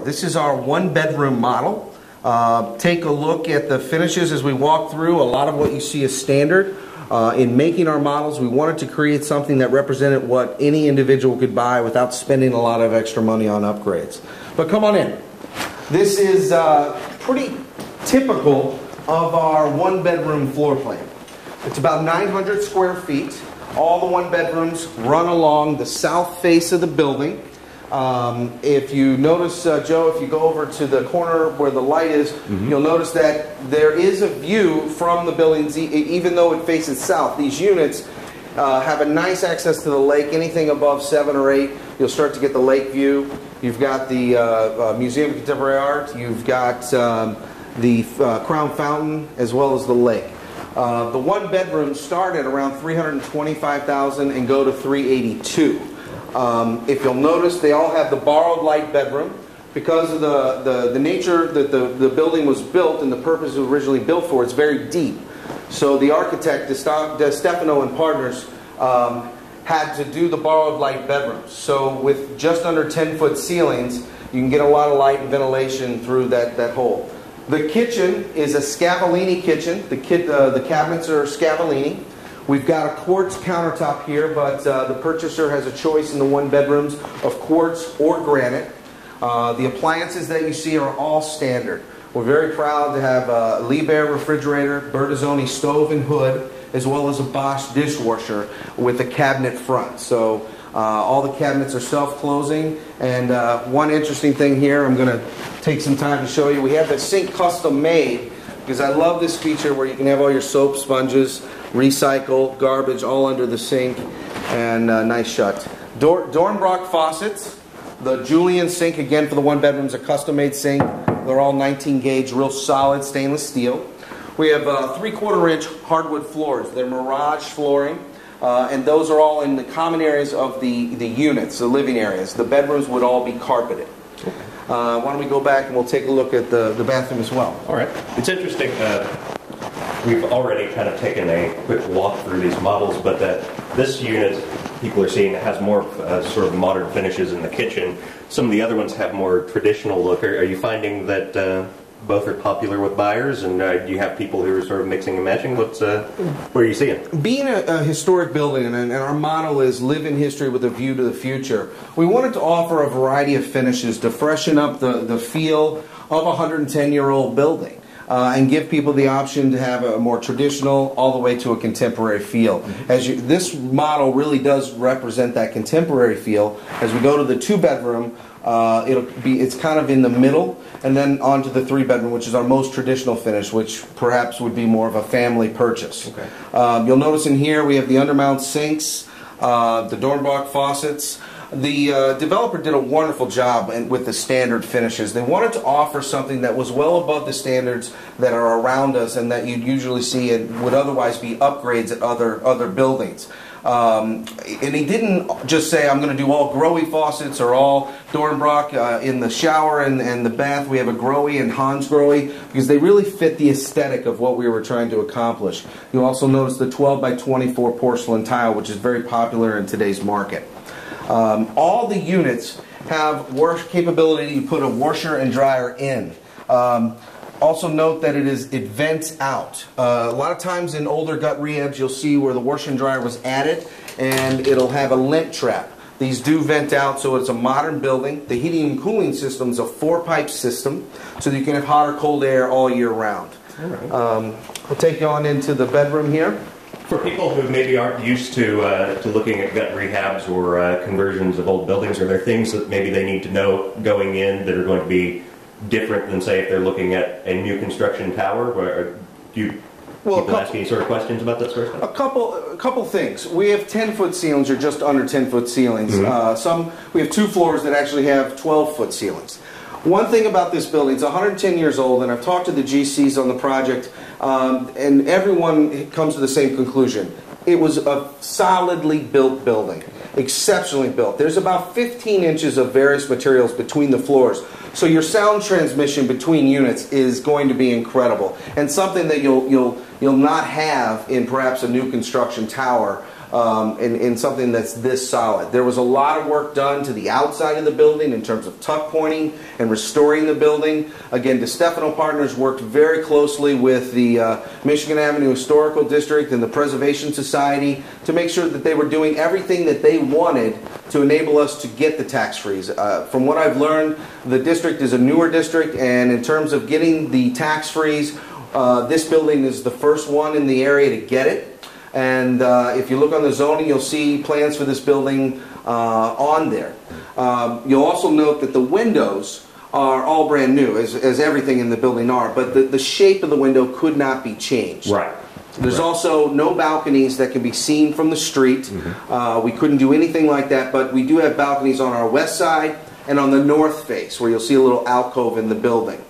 This is our one-bedroom model. Take a look at the finishes as we walk through. A lot of what you see is standard. In making our models, we wanted to create something that represented what any individual could buy without spending a lot of extra money on upgrades. But come on in. This is pretty typical of our one-bedroom floor plan. It's about 900 square feet. All the one-bedrooms run along the south face of the building. If you notice, Joe, if you go over to the corner where the light is, you'll notice that there is a view from the buildings, even though it faces south. These units have a nice access to the lake. Anything above 7 or 8, you'll start to get the lake view. You've got the Museum of Contemporary Art. You've got the Crown Fountain, as well as the lake. The one bedrooms start at around $325,000 and go to $382,000. If you'll notice, they all have the borrowed light bedroom. Because of the nature that the building was built and the purpose it was originally built for, it's very deep. So the architect, DeStefano and Partners, had to do the borrowed light bedrooms. So with just under 10-foot ceilings, you can get a lot of light and ventilation through that hole. The kitchen is a Scavellini kitchen. The cabinets are Scavellini. We've got a quartz countertop here, but the purchaser has a choice in the one bedrooms of quartz or granite. The appliances that you see are all standard. We're very proud to have a Liebherr refrigerator, Bertazzoni stove and hood, as well as a Bosch dishwasher with a cabinet front. So all the cabinets are self-closing. And one interesting thing here, I'm going to take some time to show you. We have the sink custom made because I love this feature where you can have all your soap, sponges, recycle, garbage all under the sink, and nice shut. Dornbrock faucets. The Julian sink, again for the one bedrooms, a custom-made sink. They're all 19 gauge, real solid stainless steel. We have 3/4 inch hardwood floors. They're Mirage flooring, and those are all in the common areas of the units, the living areas. The bedrooms would all be carpeted. Why don't we go back and we'll take a look at the bathroom as well. All right. It's interesting. We've already kind of taken a quick walk through these models, but this unit, people are seeing, has more sort of modern finishes in the kitchen. Some of the other ones have more traditional look. Are you finding that both are popular with buyers, and do you have people who are sort of mixing and matching? What are you seeing? Being a historic building, and our motto is live in history with a view to the future, we wanted to offer a variety of finishes to freshen up the feel of a 110-year-old building. And give people the option to have a more traditional all the way to a contemporary feel. This model really does represent that contemporary feel. As we go to the 2-bedroom, it's kind of in the middle, and then on to the 3-bedroom, which is our most traditional finish, which perhaps would be more of a family purchase. Okay. You'll notice in here we have the undermount sinks, the Dornbrock faucets. The developer did a wonderful job with the standard finishes. They wanted to offer something that was well above the standards that are around us and that you'd usually see and would otherwise be upgrades at other buildings. And he didn't just say, I'm going to do all Grohe faucets or all Dornbrock in the shower and the bath. We have a Grohe and Hans Grohe because they really fit the aesthetic of what we were trying to accomplish. You'll also notice the 12 by 24 porcelain tile, which is very popular in today's market. All the units have capability to put a washer and dryer in. Also note that it vents out. A lot of times in older gut rehabs you'll see where the washer and dryer was added and it'll have a lint trap. These do vent out, so it's a modern building. The heating and cooling system is a 4-pipe system so that you can have hot or cold air all year round. All right. I'll take you on into the bedroom here. For people who maybe aren't used to looking at gut rehabs or conversions of old buildings, are there things that maybe they need to know going in that are going to be different than, say, if they're looking at a new construction tower? Or do people ask any sort of questions about that sort of stuff? A couple things. We have 10-foot ceilings or just under 10-foot ceilings. We have 2 floors that actually have 12-foot ceilings. One thing about this building, it's 110 years old, and I've talked to the GCs on the project, and everyone comes to the same conclusion. It was a solidly built building, exceptionally built. There's about 15 inches of various materials between the floors, so your sound transmission between units is going to be incredible, and something that you'll not have in perhaps a new construction tower in something that's this solid. There was a lot of work done to the outside of the building in terms of tuck pointing and restoring the building. Again, DeStefano Partners worked very closely with the Michigan Avenue Historical District and the Preservation Society to make sure that they were doing everything that they wanted to enable us to get the tax freeze. From what I've learned, the district is a newer district, and in terms of getting the tax freeze, this building is the first one in the area to get it. And if you look on the zoning, you'll see plans for this building on there. You'll also note that the windows are all brand new, as everything in the building are, but the shape of the window could not be changed. Right. There's also no balconies that can be seen from the street. We couldn't do anything like that, but we do have balconies on our west side and on the north face, where you'll see a little alcove in the building.